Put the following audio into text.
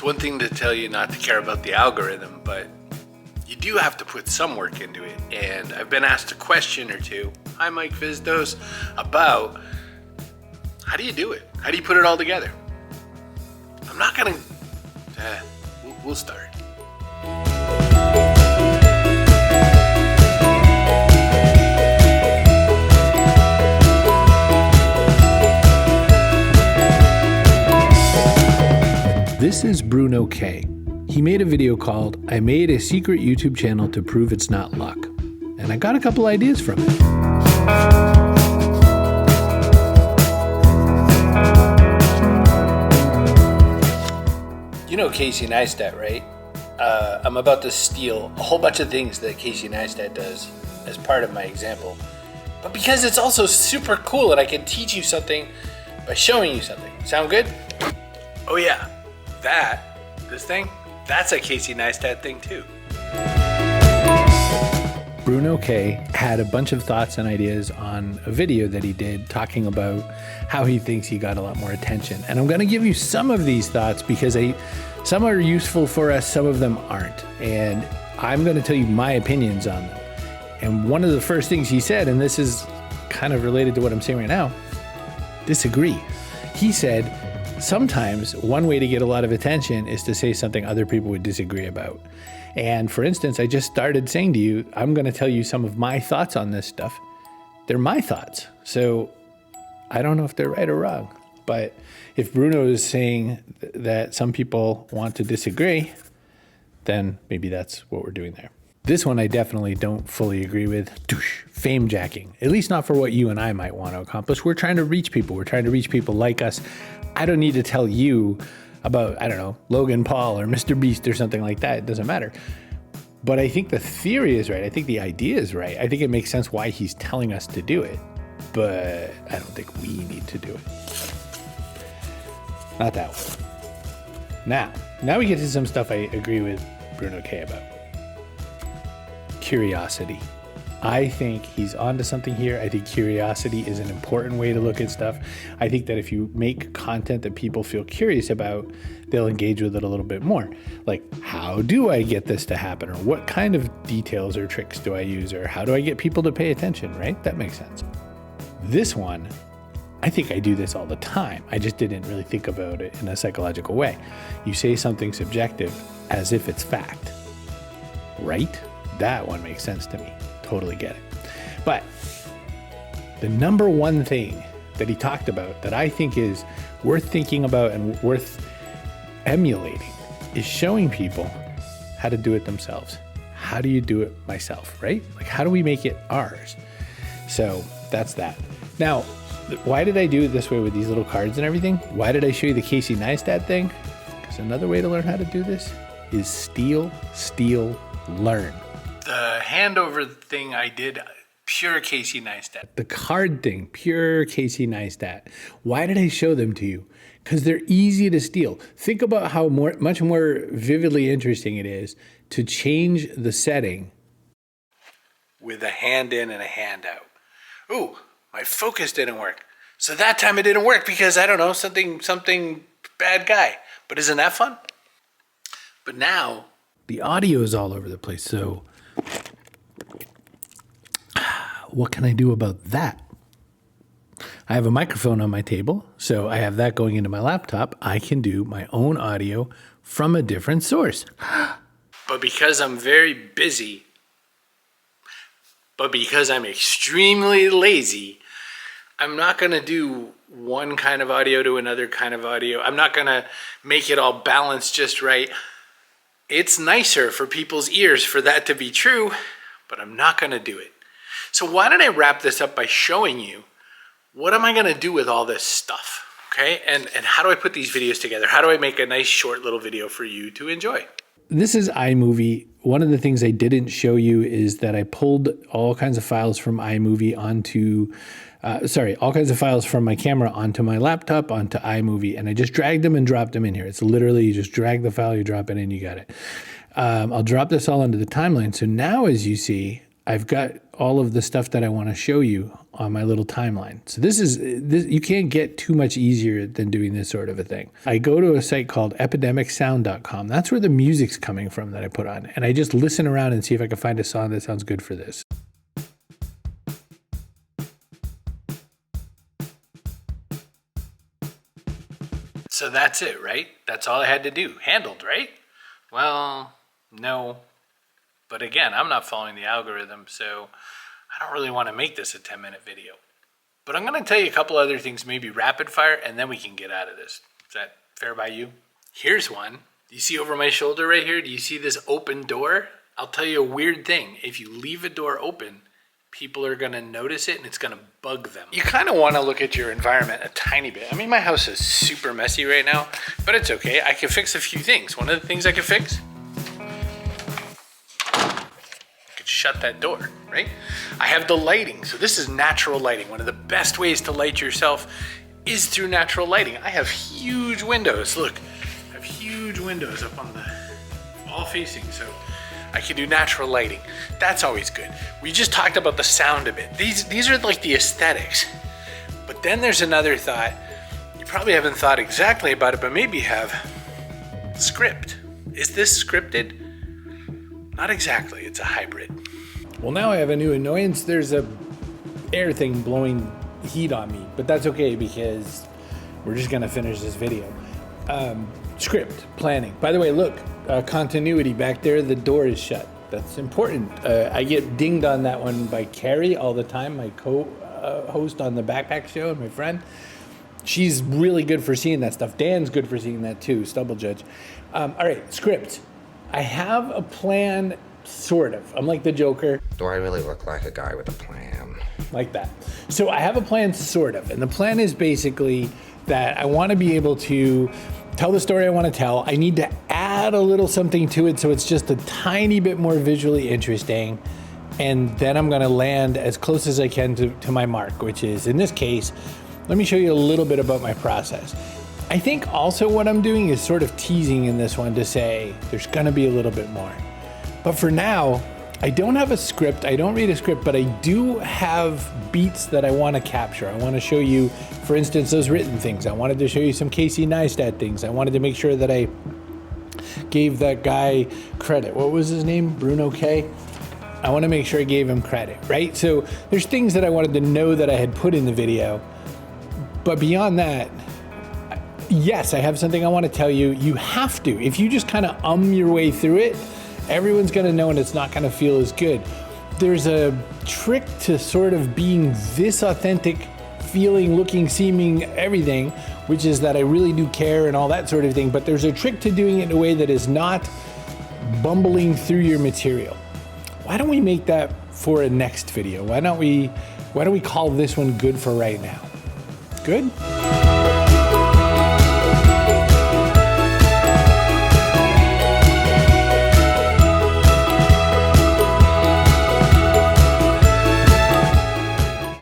one thing to tell you not to care about the algorithm, but you do have to put some work into it. And I've been asked a question or two, hi Mike Vizdos, about how do you do it? How do you put it all together? I'm not gonna, we'll start. This is Bruno K. He made a video called, I made a secret YouTube channel to prove it's not luck. And I got a couple ideas from it. You know Casey Neistat, right? I'm about to steal a whole bunch of things that Casey Neistat does as part of my example. But because it's also super cool and I can teach you something by showing you something. Sound good? Oh yeah. This thing, that's a Casey Neistat thing too. Bruno K had a bunch of thoughts and ideas on a video that he did talking about how he thinks he got a lot more attention. And I'm going to give you some of these thoughts because some are useful for us, some of them aren't. And I'm going to tell you my opinions on them. And one of the first things he said, and this is kind of related to what I'm saying right now, disagree. He said, sometimes one way to get a lot of attention is to say something other people would disagree about. And for instance, I just started saying to you, I'm going to tell you some of my thoughts on this stuff. They're my thoughts. So I don't know if they're right or wrong. But if Bruno is saying that some people want to disagree, then maybe that's what we're doing there. This one I definitely don't fully agree with. Fame jacking. At least not for what you and I might want to accomplish. We're trying to reach people. We're trying to reach people like us. I don't need to tell you about, I don't know, Logan Paul or Mr. Beast or something like that. It doesn't matter. But I think the theory is right. I think the idea is right. I think it makes sense why he's telling us to do it. But I don't think we need to do it. Not that one. Now we get to some stuff I agree with Bruno K about. Curiosity. I think he's onto something here. I think curiosity is an important way to look at stuff. I think that if you make content that people feel curious about, they'll engage with it a little bit more. Like, how do I get this to happen? Or what kind of details or tricks do I use? Or how do I get people to pay attention, right? That makes sense. This one, I think I do this all the time. I just didn't really think about it in a psychological way. You say something subjective as if it's fact, right? That one makes sense to me. Totally get it. But the number one thing that he talked about that I think is worth thinking about and worth emulating is showing people how to do it themselves. How do you do it myself, right? Like, how do we make it ours? So that's that. Now, why did I do it this way with these little cards and everything? Why did I show you the Casey Neistat thing? Because another way to learn how to do this is steal, learn. The handover thing I did, pure Casey Neistat. The card thing, pure Casey Neistat. Why did I show them to you? Because they're easy to steal. Think about how much more vividly interesting it is to change the setting with a hand in and a hand out. Ooh, my focus didn't work. So that time it didn't work because, I don't know, something bad guy. But isn't that fun? But now the audio is all over the place, so what can I do about that? I have a microphone on my table, so I have that going into my laptop. I can do my own audio from a different source. But because I'm very busy, but because I'm extremely lazy, I'm not going to do one kind of audio to another kind of audio. I'm not going to make it all balanced just right. It's nicer for people's ears for that to be true, but I'm not going to do it. So why don't I wrap this up by showing you what am I going to do with all this stuff, okay? And how do I put these videos together? How do I make a nice short little video for you to enjoy? This is iMovie. One of the things I didn't show you is that I pulled all kinds of files from iMovie onto, all kinds of files from my camera onto my laptop, onto iMovie, and I just dragged them and dropped them in here. It's literally, you just drag the file, you drop it in, you got it. I'll drop this all into the timeline. So now, as you see, I've got all of the stuff that I want to show you on my little timeline. So this you can't get too much easier than doing this sort of a thing. I go to a site called epidemicsound.com. That's where the music's coming from that I put on. And I just listen around and see if I can find a song that sounds good for this. So that's it, right? That's all I had to do. Handled, right? Well, no. But again, I'm not following the algorithm, so I don't really want to make this a 10-minute video. But I'm going to tell you a couple other things, maybe rapid fire, and then we can get out of this. Is that fair by you? Here's one. Do you see over my shoulder right here? Do you see this open door? I'll tell you a weird thing. If you leave a door open, people are going to notice it and it's going to bug them. You kind of want to look at your environment a tiny bit. I mean, my house is super messy right now, but it's okay. I can fix a few things. One of the things I can fix, I could shut that door, right? I have the lighting. So this is natural lighting. One of the best ways to light yourself is through natural lighting. I have huge windows. Look, I have huge windows up on the all facing. So I can do natural lighting. That's always good. We just talked about the sound a bit. These are like the aesthetics. But then there's another thought. You probably haven't thought exactly about it, but maybe you have. Script. Is this scripted? Not exactly. It's a hybrid. Well, now I have a new annoyance. There's a air thing blowing heat on me, but that's okay because we're just gonna finish this video. Script, planning. By the way, look, continuity back there, the door is shut. That's important. I get dinged on that one by Carrie all the time, my co-host on the Backpack Show and my friend. She's really good for seeing that stuff. Dan's good for seeing that too, Stubble Judge. All right, script. I have a plan, sort of. I'm like the Joker. Do I really look like a guy with a plan? Like that. So I have a plan, sort of. And the plan is basically that I want to be able to tell the story I want to tell. I need to add a little something to it so it's just a tiny bit more visually interesting. And then I'm going to land as close as I can to my mark, which is, in this case, let me show you a little bit about my process. I think also what I'm doing is sort of teasing in this one to say there's going to be a little bit more. But for now, I don't have a script. I don't read a script, but I do have beats that I want to capture. I want to show you, for instance, those written things. I wanted to show you some Casey Neistat things. I wanted to make sure that I gave that guy credit. What was his name? Bruno K? I want to make sure I gave him credit, right? So there's things that I wanted to know that I had put in the video. But beyond that, yes, I have something I want to tell you. You have to. If you just kind of your way through it, everyone's going to know and it's not going to feel as good. There's a trick to sort of being this authentic, feeling, looking, seeming, everything, which is that I really do care and all that sort of thing. But there's a trick to doing it in a way that is not bumbling through your material. Why don't we make that for a next video? Why don't we call this one good for right now? Good?